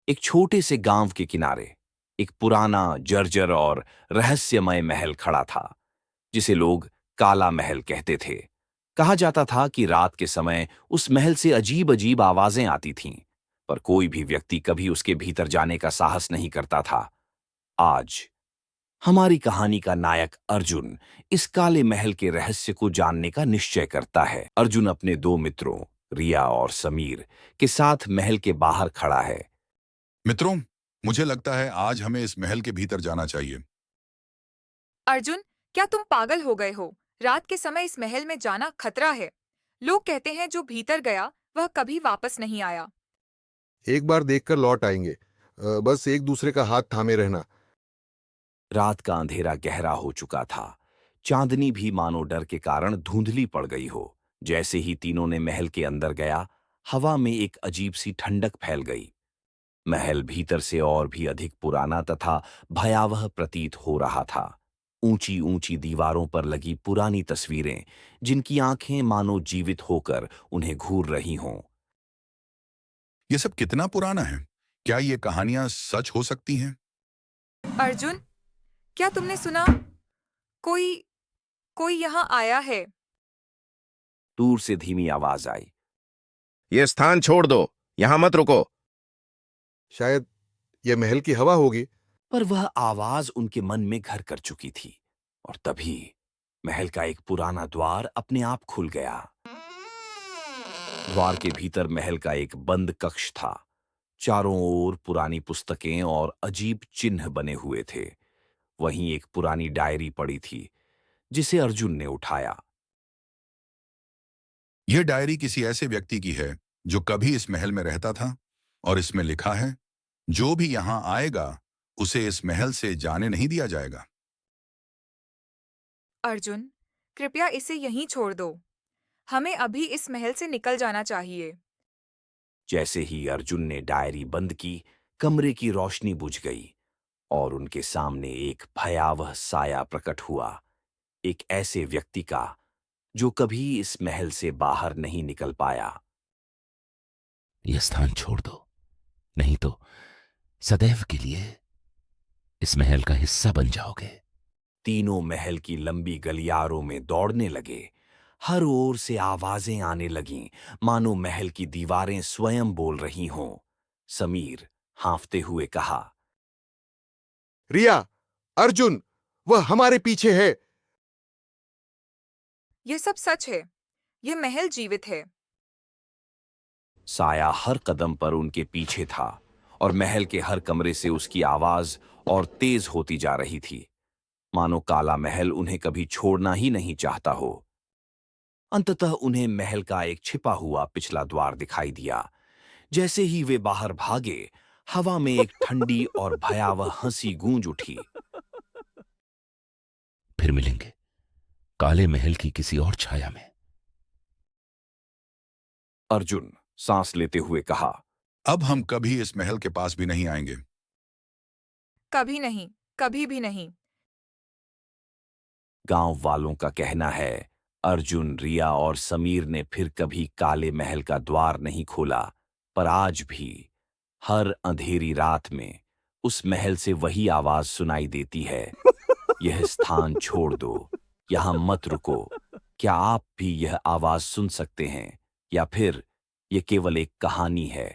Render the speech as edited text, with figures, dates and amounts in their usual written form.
एक छोटे से गांव के किनारे एक पुराना जर्जर और रहस्यमय महल खड़ा था, जिसे लोग काला महल कहते थे। कहा जाता था कि रात के समय उस महल से अजीब अजीब आवाजें आती थीं, पर कोई भी व्यक्ति कभी उसके भीतर जाने का साहस नहीं करता था। आज हमारी कहानी का नायक अर्जुन इस काले महल के रहस्य को जानने का निश्चय करता है। अर्जुन अपने दो मित्रों रिया और समीर के साथ महल के बाहर खड़ा है। मित्रों, मुझे लगता है आज हमें इस महल के भीतर जाना चाहिए। अर्जुन, क्या तुम पागल हो गए हो? रात के समय इस महल में जाना खतरा है। लोग कहते हैं जो भीतर गया वह कभी वापस नहीं आया। एक बार देखकर लौट आएंगे। बस एक दूसरे का हाथ थामे रहना। रात का अंधेरा गहरा हो चुका था। चांदनी भी मानो डर के कारण धुंधली पड़ गई हो। जैसे ही तीनों ने महल के अंदर गया, हवा में एक अजीब सी ठंडक फैल गई। महल भीतर से और भी अधिक पुराना तथा भयावह प्रतीत हो रहा था। ऊंची ऊंची दीवारों पर लगी पुरानी तस्वीरें, जिनकी आंखें मानो जीवित होकर उन्हें घूर रही हों। ये सब कितना पुराना है? क्या ये कहानियां सच हो सकती हैं? अर्जुन, क्या तुमने सुना? कोई कोई यहाँ आया है। दूर से धीमी आवाज आई। ये स्थान छोड़ दो, यहां मत रुको। शायद यह महल की हवा होगी। पर वह आवाज उनके मन में घर कर चुकी थी, और तभी महल का एक पुराना द्वार अपने आप खुल गया। द्वार के भीतर महल का एक बंद कक्ष था। चारों ओर पुरानी पुस्तकें और अजीब चिन्ह बने हुए थे। वहीं एक पुरानी डायरी पड़ी थी, जिसे अर्जुन ने उठाया। यह डायरी किसी ऐसे व्यक्ति की है जो कभी इस महल में रहता था, और इसमें लिखा है, जो भी यहां आएगा उसे इस महल से जाने नहीं दिया जाएगा। अर्जुन, कृपया इसे यहीं छोड़ दो। हमें अभी इस महल से निकल जाना चाहिए। जैसे ही अर्जुन ने डायरी बंद की, कमरे की रोशनी बुझ गई और उनके सामने एक भयावह साया प्रकट हुआ। एक ऐसे व्यक्ति का जो कभी इस महल से बाहर नहीं निकल पाया। यह स्थान छोड़ दो, नहीं तो सदैव के लिए इस महल का हिस्सा बन जाओगे। तीनों महल की लंबी गलियारों में दौड़ने लगे। हर ओर से आवाजें आने लगीं, मानो महल की दीवारें स्वयं बोल रही हों। समीर हांफते हुए कहा, रिया, अर्जुन, वह हमारे पीछे है। यह सब सच है। यह महल जीवित है। साया हर कदम पर उनके पीछे था, और महल के हर कमरे से उसकी आवाज और तेज होती जा रही थी, मानो काला महल उन्हें कभी छोड़ना ही नहीं चाहता हो। अंततः उन्हें महल का एक छिपा हुआ पिछला द्वार दिखाई दिया। जैसे ही वे बाहर भागे, हवा में एक ठंडी और भयावह हंसी गूंज उठी। फिर मिलेंगे काले महल की किसी और छाया में। अर्जुन सांस लेते हुए कहा, अब हम कभी इस महल के पास भी नहीं आएंगे। कभी नहीं, कभी भी नहीं। गांव वालों का कहना है, अर्जुन, रिया और समीर ने फिर कभी काले महल का द्वार नहीं खोला, पर आज भी हर अंधेरी रात में उस महल से वही आवाज सुनाई देती है, यह स्थान छोड़ दो, यहां मत रुको। क्या आप भी यह आवाज सुन सकते हैं, या फिर यह केवल एक कहानी है?